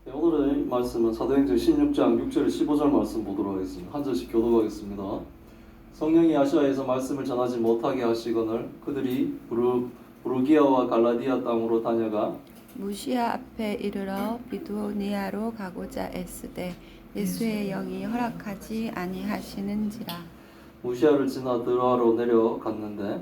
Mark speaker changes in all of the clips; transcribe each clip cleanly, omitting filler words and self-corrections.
Speaker 1: 네, 오늘의 말씀은 사도행전 16장 6절 15절 말씀 보도록 하겠습니다. 한 절씩 교독하겠습니다. 성령이 아시아에서 말씀을 전하지 못하게 하시거늘 그들이 부르기아와 갈라디아 땅으로 다녀가
Speaker 2: 무시아 앞에 이르러 비두니아로 가고자 애쓰되 예수의 영이 허락하지 아니하시는지라.
Speaker 1: 무시아를 지나 드로아로 내려갔는데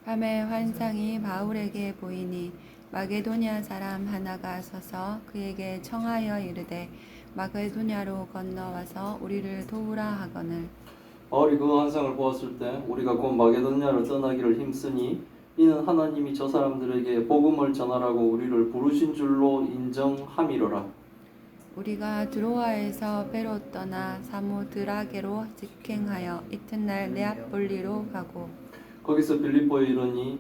Speaker 2: 밤에 환상이 바울에게 보이니 마게도냐 사람 하나가 서서 그에게 청하여 이르되 마게도냐로 건너와서 우리를 도우라 하거늘.
Speaker 1: 바울이 그 환상을 보았을 때 우리가 곧 마게도냐로 떠나기를 힘쓰니 이는 하나님이 저 사람들에게 복음을 전하라고 우리를 부르신 줄로 인정함이로라.
Speaker 2: 우리가 드로아에서 배로 떠나 사모드라게로 직행하여 이튿날 네아폴리로 가고
Speaker 1: 거기서 빌립보에 이르니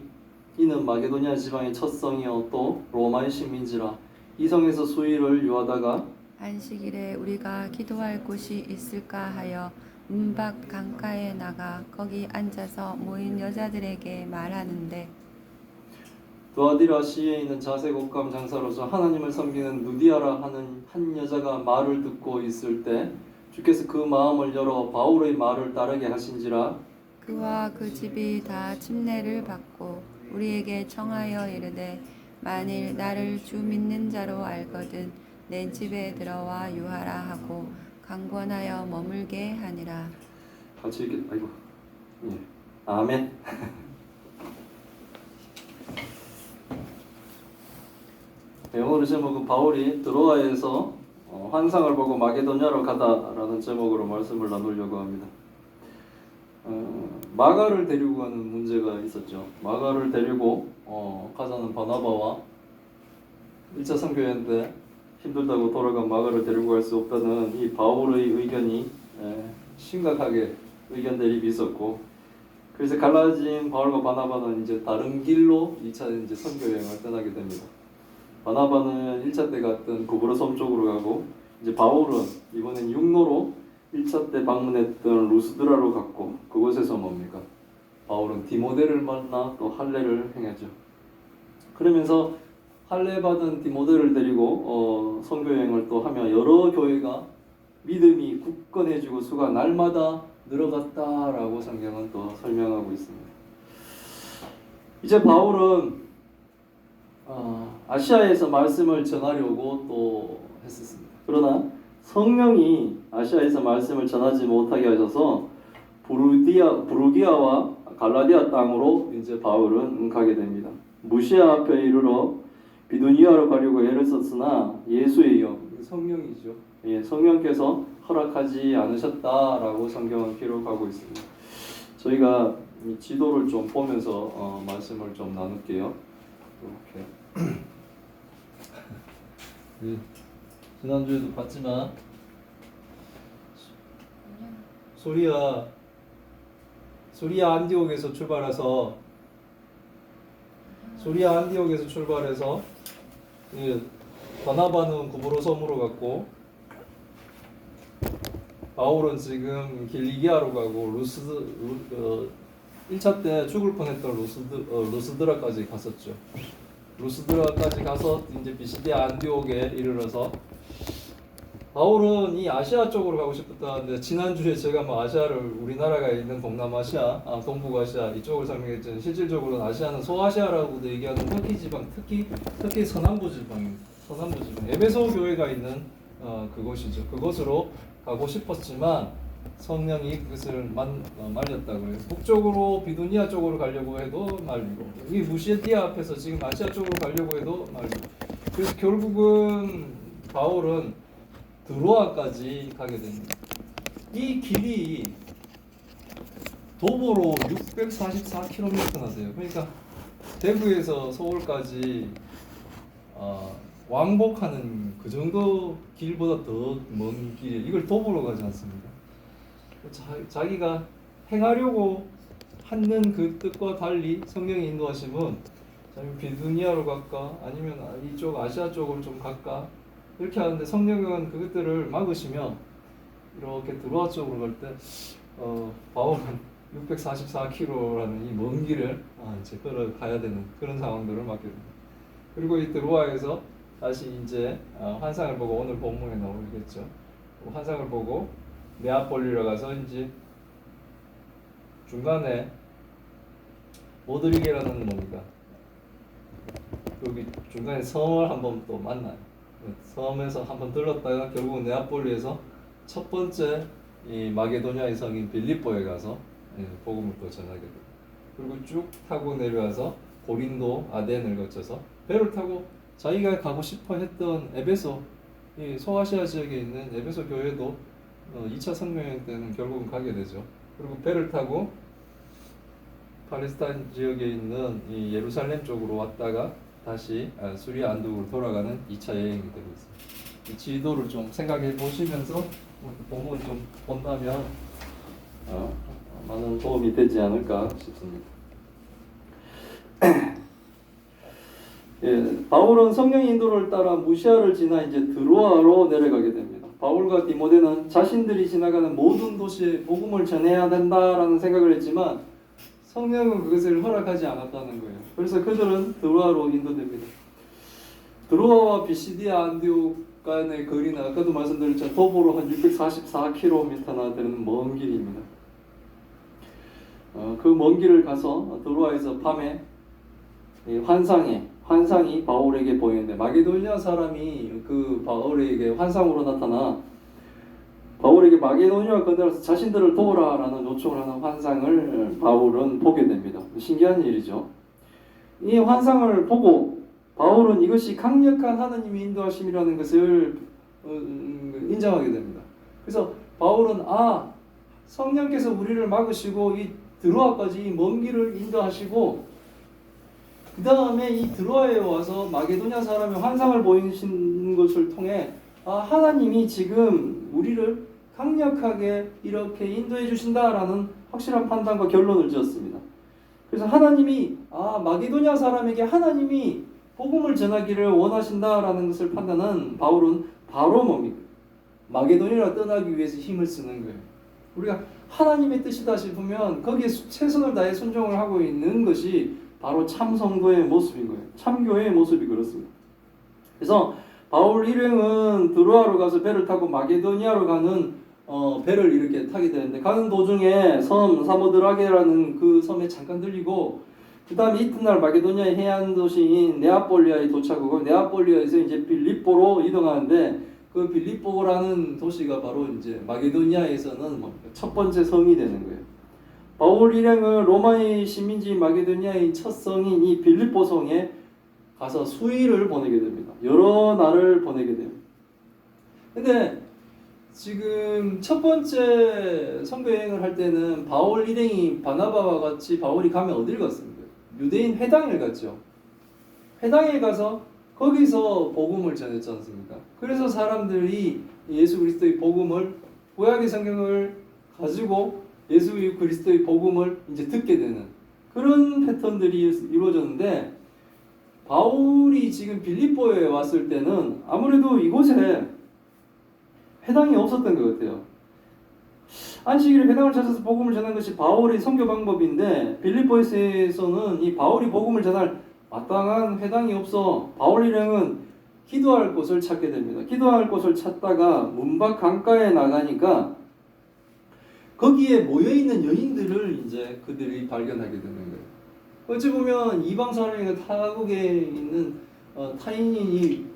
Speaker 1: 이는 마게도냐 지방의 첫 성이요 또 로마의 시민지라. 이 성에서 수일을 유하다가
Speaker 2: 안식일에 우리가 기도할 곳이 있을까 하여 문밖 강가에 나가 거기 앉아서 모인 여자들에게 말하는데
Speaker 1: 두아디라 시에 있는 자색 옷감 장사로서 하나님을 섬기는 누디아라 하는 한 여자가 말을 듣고 있을 때 주께서 그 마음을 열어 바울의 말을 따르게 하신지라.
Speaker 2: 그와 그 집이 다 침례를 받고 우리에게 청하여 이르되 만일 나를 주 믿는 자로 알거든 내 집에 들어와 유하라 하고 강권하여 머물게 하니라.
Speaker 1: 같이 이렇게 아이고 예. 아멘. 네, 오늘 제목은 바울이 드로아에서 환상을 보고 마게도냐로 가다라는 제목으로 말씀을 나누려고 합니다. 마가를 데리고 가는 문제가 있었죠. 마가를 데리고 가자는 바나바와 1차 선교회 때 힘들다고 돌아간 마가를 데리고 갈 수 없다는 이 바울의 의견이 심각하게 의견 대립이 있었고, 그래서 갈라진 바울과 바나바는 이제 다른 길로 2차 이제 선교 여행을 떠나게 됩니다. 바나바는 1차 때 갔던 구브로 섬 쪽으로 가고, 이제 바울은 이번엔 육로로 1차 때 방문했던 루스드라로 갔고, 그곳에서 뭡니까? 바울은 디모데를 만나 또 할례를 행하죠. 그러면서 할례 받은 디모데를 데리고 선교 여행을 또 하며 여러 교회가 믿음이 굳건해지고 수가 날마다 늘어갔다라고 성경은 또 설명하고 있습니다. 이제 바울은 아시아에서 말씀을 전하려고 또 했었습니다. 그러나 성령이 아시아에서 말씀을 전하지 못하게 하셔서 부르기아와 갈라디아 땅으로 이제 바울은 가게 됩니다. 무시아 앞에 이르러 비두니아로 가려고 애를 썼으나 예수의 영, 성령이죠. 예, 성령께서 허락하지 않으셨다라고 성경은 기록하고 있습니다. 저희가 이 지도를 좀 보면서 말씀을 좀 나눌게요. 이렇게. 지난주에도 봤지만 소리아 안디옥에서 출발해서 바나바는 구브로 섬으로 갔고 바울은 지금 길리기아로 가고 1차 때 죽을 뻔했던 루스드라까지 갔었죠. 루스드라까지 가서 이제 비시디아 안디옥에 이르러서 바울은 이 아시아 쪽으로 가고 싶었다는데 지난주에 제가 뭐 아시아를 우리나라가 있는 동남아시아, 동북아시아 이쪽을 설명했지만 실질적으로는 아시아는 소아시아라고도 얘기하는 터키 지방, 특히 서남부 지방입니다. 서남부 지방 에베소 교회가 있는 그곳이죠. 그곳으로 가고 싶었지만 성령이 그것을 말렸다 그래요. 북쪽으로 비두니아 쪽으로 가려고 해도 말리고 이 무시디아 앞에서 지금 아시아 쪽으로 가려고 해도 말리고 그래서 결국은 바울은 드로아까지 가게 됩니다. 이 길이 도보로 644km나 돼요. 그러니까 대구에서 서울까지 왕복하는 그 정도 길보다 더 먼 길이에요. 이걸 도보로 가지 않습니다. 자기가 행하려고 하는 그 뜻과 달리 성령의 인도하심은 비두니아로 갈까 아니면 이쪽 아시아 쪽으로 좀 갈까 이렇게 하는데 성령은 그것들을 막으시며 이렇게 드로아 쪽으로 갈 때 바울은 644km라는 이 먼 길을 이제 걸어가야 되는 그런 상황들을 맡게 됩니다. 그리고 이 드로아에서 다시 이제 환상을 보고 오늘 본문에 나오겠죠. 환상을 보고 네아폴리로 가서 이제 중간에 모드리게라는 뭡니까? 여기 중간에 섬을 한번 또 만나요. 섬에서 한번 들렀다가 결국 네아폴리에서 첫 번째 이 마게도냐의 성인 빌립보에 가서 복음을 또 전하게 됩니다. 그리고 쭉 타고 내려와서 고린도, 아덴을 거쳐서 배를 타고 자기가 가고 싶어 했던 에베소, 이 소아시아 지역에 있는 에베소 교회도 2차 성명회 때는 결국은 가게 되죠. 그리고 배를 타고 팔레스타인 지역에 있는 이 예루살렘 쪽으로 왔다가 다시 수리아 안독으로 돌아가는 2차 여행이 되고 있습니다. 이 지도를 좀 생각해 보시면서 본문 좀 본다면 많은 도움이 되지 않을까 싶습니다. 예, 바울은 성령의 인도를 따라 무시아를 지나 이제 드로아로 내려가게 됩니다. 바울과 디모데는 자신들이 지나가는 모든 도시에 복음을 전해야 된다라는 생각을 했지만 성령은 그것을 허락하지 않았다는 거예요. 그래서 그들은 드로아로 인도됩니다. 드로아와 비시디아 안디옥 간의 거리는 아까도 말씀드렸지만 도보로 한 644km나 되는 먼 길입니다. 그 먼 길을 가서 드로아에서 밤에 환상이 바울에게 보이는데 마게도니아 사람이 그 바울에게 환상으로 나타나 바울에게 마게도니아 건너라서 자신들을 도우라라는 요청을 하는 환상을 바울은 보게 됩니다. 신기한 일이죠. 이 환상을 보고 바울은 이것이 강력한 하나님의 인도하심이라는 것을 인정하게 됩니다. 그래서 바울은 성령께서 우리를 막으시고 이 드로아까지 먼 길을 인도하시고 그 다음에 이 드로아에 와서 마게도냐 사람의 환상을 보이신 것을 통해 하나님이 지금 우리를 강력하게 이렇게 인도해 주신다라는 확실한 판단과 결론을 지었습니다. 그래서 하나님이 마게도냐 사람에게 하나님이 복음을 전하기를 원하신다라는 것을 판단한 바울은 바로 뭡니까? 마게도니아로 떠나기 위해서 힘을 쓰는 거예요. 우리가 하나님의 뜻이다 싶으면 거기에 최선을 다해 순종을 하고 있는 것이 바로 참 성도의 모습인 거예요. 참교회의 모습이 그렇습니다. 그래서 바울 일행은 드로아로 가서 배를 타고 마게도니아로 가는 배를 이렇게 타게 되는데 가는 도중에 섬 사모드라게라는 그 섬에 잠깐 들리고 그 다음에 이튿날 마게도니아의 해안 도시인 네아폴리아에 도착하고 네아폴리아에서 이제 빌립보로 이동하는데 그 빌립보라는 도시가 바로 이제 마게도니아에서는 첫 번째 성이 되는 거예요. 바울 일행은 로마의 식민지 마게도니아의 첫 성인 이 빌립보 성에 가서 수일을 보내게 됩니다. 여러 날을 보내게 돼요. 근데 지금 첫 번째 선교 여행을 할 때는 바울 일행이 바나바와 같이 바울이 가면 어딜 갔습니까? 유대인 회당에 갔죠. 회당에 가서 거기서 복음을 전했지 않습니까? 그래서 사람들이 예수 그리스도의 복음을 구약의 성경을 가지고 예수 그리스도의 복음을 이제 듣게 되는 그런 패턴들이 이루어졌는데 바울이 지금 빌립보에 왔을 때는 아무래도 이곳에 회당이 없었던 것 같아요. 안식일에 회당을 찾아서 복음을 전하는 것이 바울의 선교 방법인데 빌립보에서는 이 바울이 복음을 전할 마땅한 회당이 없어 바울 일행은 기도할 곳을 찾게 됩니다. 기도할 곳을 찾다가 문밖 강가에 나가니까 거기에 모여있는 여인들을 이제 그들이 발견하게 되는 거예요. 어찌 보면 이방 사람이나 타국에 있는 타인인 이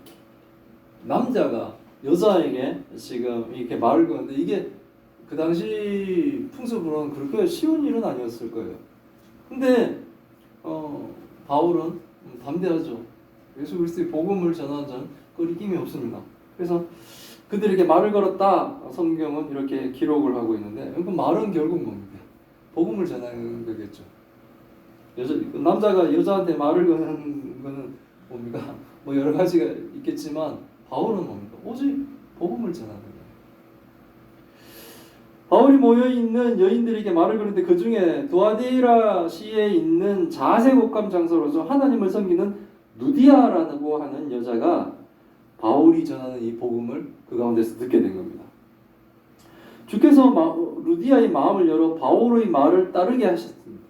Speaker 1: 남자가 여자에게 지금 이렇게 말을 거는데 이게 그 당시 풍습으로는 그렇게 쉬운 일은 아니었을 거예요. 근데 바울은 담대하죠. 예수 그리스도의 복음을 전하는 자는 꺼리낌이 없습니다. 그래서 그들에게 말을 걸었다. 성경은 이렇게 기록을 하고 있는데 그 말은 결국 뭡니까? 복음을 전하는 거겠죠. 남자가 여자한테 말을 거는 거는 뭡니까? 뭐 여러 가지가 있겠지만 바울은 뭡니까? 오직 복음을 전하는 거예요. 바울이 모여있는 여인들에게 말을 거는데 그 중에 두아디라 시에 있는 자색옥감 장소로서 하나님을 섬기는 누디아라고 하는 여자가 바울이 전하는 이 복음을 그 가운데서 듣게 된 겁니다. 주께서 루디아의 마음을 열어 바울의 말을 따르게 하셨습니다.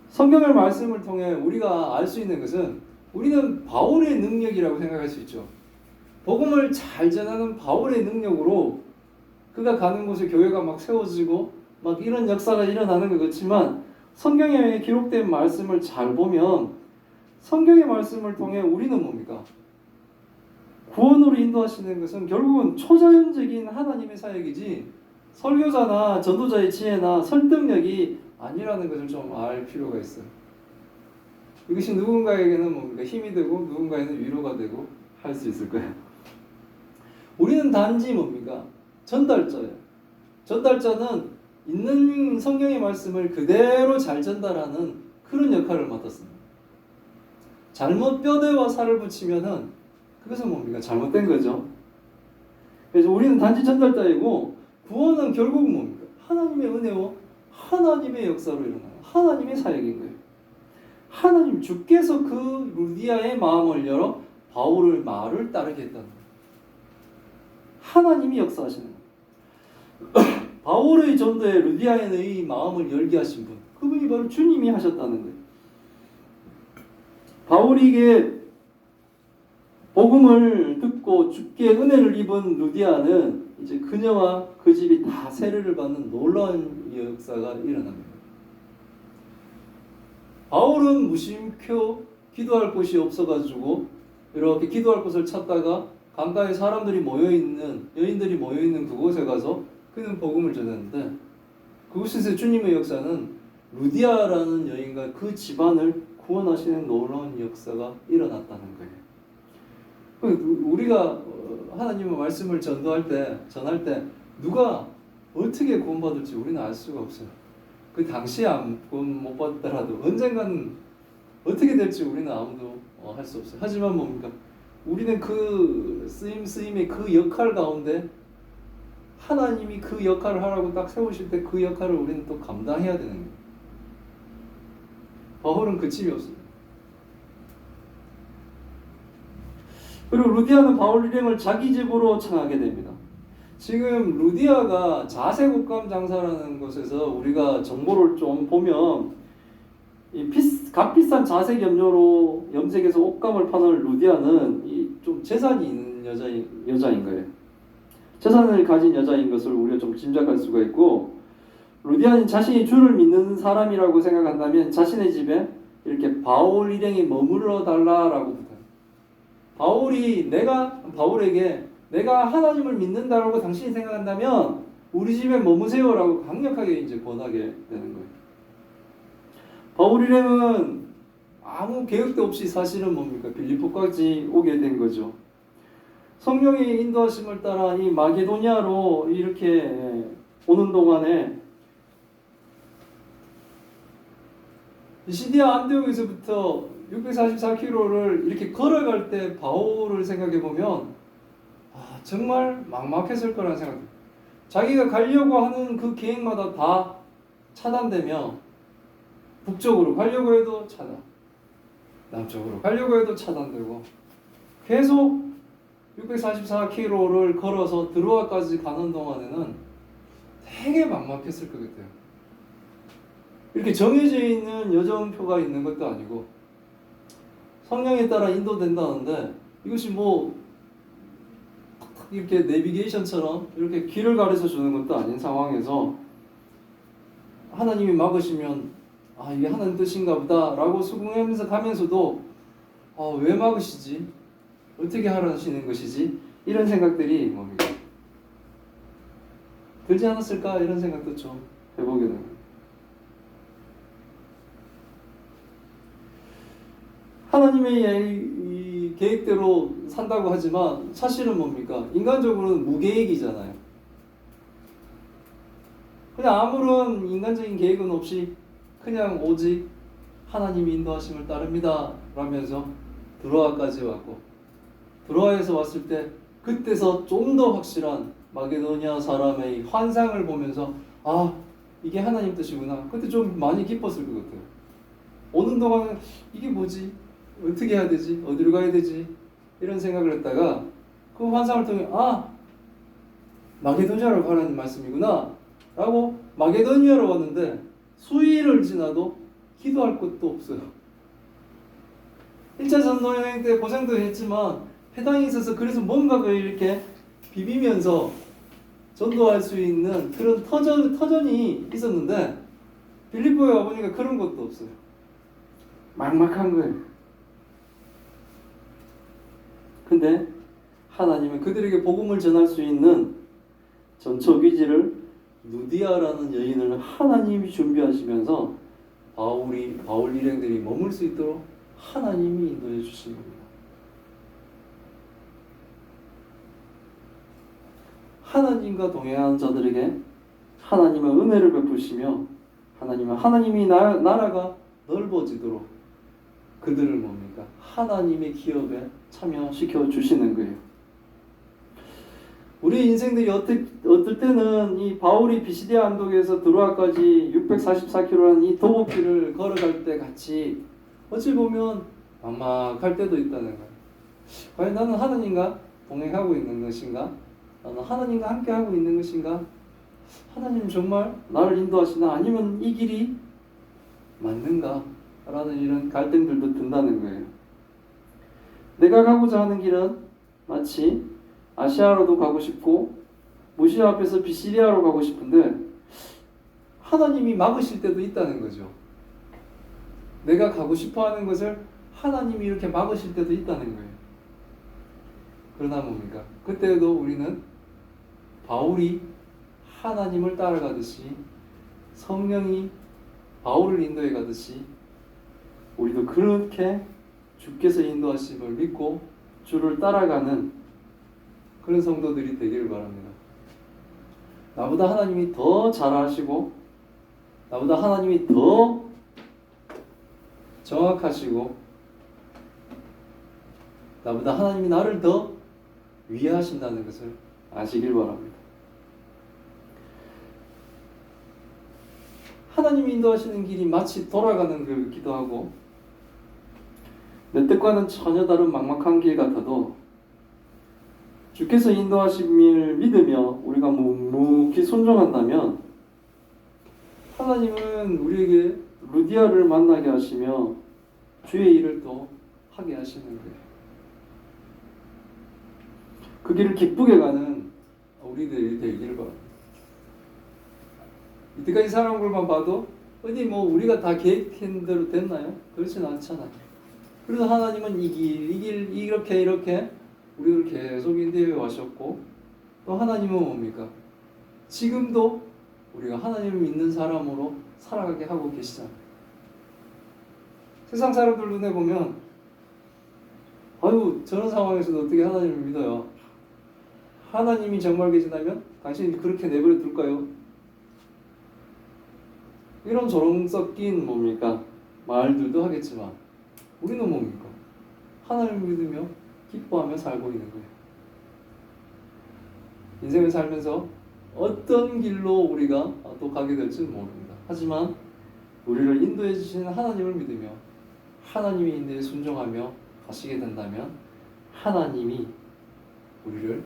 Speaker 1: 성경의 말씀을 통해 우리가 알 수 있는 것은 우리는 바울의 능력이라고 생각할 수 있죠. 복음을 잘 전하는 바울의 능력으로 그가 가는 곳에 교회가 막 세워지고 막 이런 역사가 일어나는 것 같지만 성경에 기록된 말씀을 잘 보면 성경의 말씀을 통해 우리는 뭡니까? 구원으로 인도하시는 것은 결국은 초자연적인 하나님의 사역이지 설교자나 전도자의 지혜나 설득력이 아니라는 것을 좀 알 필요가 있어요. 이것이 누군가에게는 뭡니까? 힘이 되고 누군가에는 위로가 되고 할 수 있을 거예요. 우리는 단지 뭡니까? 전달자예요. 전달자는 있는 성경의 말씀을 그대로 잘 전달하는 그런 역할을 맡았습니다. 잘못 뼈대와 살을 붙이면은 그것은 뭡니까? 잘못된 거죠. 그래서 우리는 단지 전달자이고 구원은 결국은 뭡니까? 하나님의 은혜와 하나님의 역사로 일어나는 하나님의 사역인 거예요. 하나님 주께서 그 루디아의 마음을 열어 바울의 말을 따르게 했다는 거예요. 하나님이 역사하시는 거예요. 바울의 전도에 루디아의 마음을 열게 하신 분, 그분이 바로 주님이 하셨다는 거예요. 바울에게 복음을 듣고 주께 은혜를 입은 루디아는 이제 그녀와 그 집이 다 세례를 받는 놀라운 역사가 일어납니다. 바울은 무심코 기도할 곳이 없어가지고 이렇게 기도할 곳을 찾다가 강가에 사람들이 모여있는 여인들이 모여있는 그곳에 가서 그는 복음을 전했는데 그곳에서 주님의 역사는 루디아라는 여인과 그 집안을 구원하시는 놀라운 역사가 일어났다는 거예요. 우리가 하나님의 말씀을 전할 때 누가 어떻게 구원받을지 우리는 알 수가 없어요. 그 당시에 구원 못 받더라도 언젠가는 어떻게 될지 우리는 아무도 할 수 없어요. 하지만 뭡니까? 우리는 그 쓰임의 그 역할 가운데 하나님이 그 역할을 하라고 딱 세우실 때 그 역할을 우리는 또 감당해야 되는 거예요. 바울은 그침이 없습니다. 그리고 루디아는 바울 일행을 자기 집으로 청하게 됩니다. 지금 루디아가 자색 옷감 장사라는 곳에서 우리가 정보를 좀 보면 이 값비싼 자색 염료로 염색해서 옷감을 파는 루디아는 좀 재산이 있는 여자인 거예요. 재산을 가진 여자인 것을 우리가 좀 짐작할 수가 있고, 루디아는 자신이 주를 믿는 사람이라고 생각한다면 자신의 집에 이렇게 바울 일행이 머물러 달라라고 부탁해요. 바울에게 내가 하나님을 믿는다라고 당신이 생각한다면 우리 집에 머무세요라고 강력하게 이제 권하게 되는 거예요. 바울 일행은 아무 계획도 없이 사실은 뭡니까? 빌립보까지 오게 된 거죠. 성령의 인도하심을 따라 이 마게도니아로 이렇게 오는 동안에 시디아 안디옥에서부터 644km를 이렇게 걸어갈 때 바울을 생각해 보면 정말 막막했을 거라는 생각입니다. 자기가 가려고 하는 그 계획마다 다 차단되며 북쪽으로 가려고 해도 차단, 남쪽으로 가려고 해도 차단되고 계속 644km를 걸어서 드로아까지 가는 동안에는 되게 막막했을 것 같아요. 이렇게 정해져 있는 여정표가 있는 것도 아니고 성령에 따라 인도된다는데 이것이 뭐 이렇게 내비게이션처럼 이렇게 길을 가르쳐 주는 것도 아닌 상황에서 하나님이 막으시면 이게 하나님 뜻인가 보다 라고 수긍하면서 가면서도 왜 막으시지? 어떻게 하시는 것이지? 이런 생각들이 뭡니까? 들지 않았을까? 이런 생각도 좀 해보게 됩니다. 하나님의 이 계획대로 산다고 하지만 사실은 뭡니까? 인간적으로는 무계획이잖아요. 그냥 아무런 인간적인 계획은 없이 그냥 오직 하나님이 인도하심을 따릅니다 라면서 드로아까지 왔고, 드로아에서 왔을 때 그때서 좀 더 확실한 마게도니아 사람의 환상을 보면서 이게 하나님 뜻이구나. 그때 좀 많이 기뻤을 것 같아요. 오는 동안 이게 뭐지? 어떻게 해야 되지? 어디로 가야 되지? 이런 생각을 했다가 그 환상을 통해 마게도니아로 가라는 말씀이구나 라고 마게도니아로 왔는데 수일을 지나도 기도할 곳도 없어요. 1차 전도여행 때 고생도 했지만 회당에 있어서 그래서 뭔가가 이렇게 비비면서 전도할 수 있는 그런 터전이 있었는데 빌립보에 와보니까 그런 것도 없어요. 막막한 거예요. 근데 하나님은 그들에게 복음을 전할 수 있는 전초기지를 누디아라는 여인을 하나님이 준비하시면서 바울 일행들이 머물 수 있도록 하나님이 인도해 주신 겁니다. 하나님과 동행하는 자들에게 하나님은 은혜를 베푸시며 하나님이 나라가 넓어지도록 그들을 뭡니까? 하나님의 기업에 참여시켜 주시는 거예요. 우리 인생들이 어떨 때는 이 바울이 비시디아 안독에서 드로아까지 644km라는 이 도보길을 걸어갈 때 같이 어찌 보면 막막할 때도 있다는 거예요. 과연 나는 하나님과 동행하고 있는 것인가? 나는 하나님과 함께하고 있는 것인가? 하나님 정말 나를 인도하시나? 아니면 이 길이 맞는가? 라는 이런 갈등들도 든다는 거예요. 내가 가고자 하는 길은 마치 아시아로도 가고 싶고 무시아 앞에서 비시리아로 가고 싶은데 하나님이 막으실 때도 있다는 거죠. 내가 가고 싶어하는 것을 하나님이 이렇게 막으실 때도 있다는 거예요. 그러나 뭡니까? 그때도 우리는 바울이 하나님을 따라가듯이 성령이 바울을 인도해 가듯이 우리도 그렇게 주께서 인도하심을 믿고 주를 따라가는 그런 성도들이 되기를 바랍니다. 나보다 하나님이 더 잘하시고 나보다 하나님이 더 정확하시고 나보다 하나님이 나를 더 위하신다는 것을 아시길 바랍니다. 하나님이 인도하시는 길이 마치 돌아가는 길 같기도 하고 내 뜻과는 전혀 다른 막막한 길 같아도 주께서 인도하심을 믿으며 우리가 묵묵히 순종한다면 하나님은 우리에게 루디아를 만나게 하시며 주의 일을 또 하게 하시는 거예요. 그 길을 기쁘게 가는 우리들이 되기를 바랍니다. 이때까지 살아온 것만 봐도 어디 우리가 다 계획한 대로 됐나요? 그렇지는 않잖아요. 그래서 하나님은 이 길 이렇게 우리를 계속 인도해 왔었고 또 하나님은 뭡니까? 지금도 우리가 하나님을 믿는 사람으로 살아가게 하고 계시잖아요. 세상 사람들 눈에 보면 아유 저런 상황에서도 어떻게 하나님을 믿어요? 하나님이 정말 계시다면 당신이 그렇게 내버려 둘까요? 이런 조롱 섞인 뭡니까? 말들도 하겠지만 우리는 뭡니까? 하나님을 믿으며 기뻐하며 살고 있는 거예요. 인생을 살면서 어떤 길로 우리가 또 가게 될지는 모릅니다. 하지만 우리를 인도해 주시는 하나님을 믿으며 하나님의 인도에 순종하며 가시게 된다면 하나님이 우리를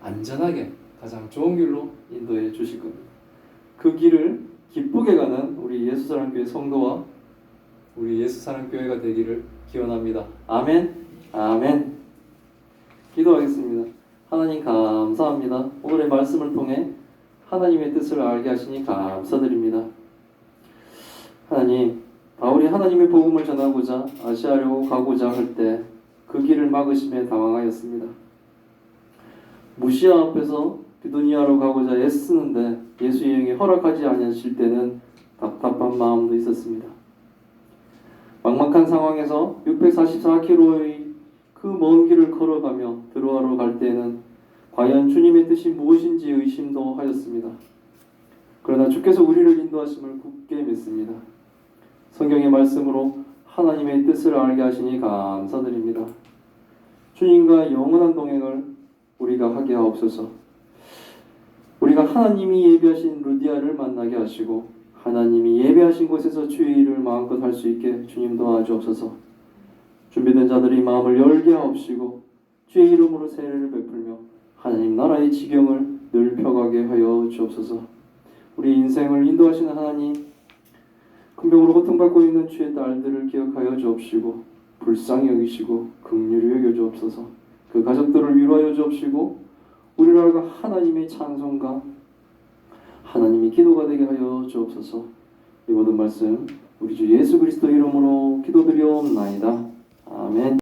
Speaker 1: 안전하게 가장 좋은 길로 인도해 주실 겁니다. 그 길을 기쁘게 가는 우리 예수사랑교회 성도와 우리 예수사랑교회가 되기를 기원합니다. 아멘. 아멘. 기도하겠습니다. 하나님 감사합니다. 오늘의 말씀을 통해 하나님의 뜻을 알게 하시니 감사드립니다. 하나님, 바울이 하나님의 복음을 전하고자 아시아로 가고자 할 때 그 길을 막으심에 당황하였습니다. 무시아 앞에서 비두니아로 가고자 애쓰는데 예수 여행이 허락하지 않으실 때는 답답한 마음도 있었습니다. 막막한 상황에서 644km의 그 먼 길을 걸어가며 드로아로 갈 때에는 과연 주님의 뜻이 무엇인지 의심도 하였습니다. 그러나 주께서 우리를 인도하심을 굳게 믿습니다. 성경의 말씀으로 하나님의 뜻을 알게 하시니 감사드립니다. 주님과 영원한 동행을 우리가 하게 하옵소서. 우리가 하나님이 예비하신 루디아를 만나게 하시고 하나님이 예배하신 곳에서 주의 일을 마음껏 할 수 있게 주님 도와주옵소서. 준비된 자들이 마음을 열게 하옵시고 주의 이름으로 세례를 베풀며 하나님 나라의 지경을 늘 펴가게 하여 주옵소서. 우리 인생을 인도하시는 하나님, 큰 병으로 고통받고 있는 주의 딸들을 기억하여 주옵시고 불쌍히 여기시고 긍휼히 여겨 주옵소서. 그 가족들을 위로하여 주옵시고 우리라가 하나님의 찬송가 하나님의 기도가 되게 하여 주옵소서. 이 모든 말씀 우리 주 예수 그리스도 이름으로 기도드리옵나이다. 아멘.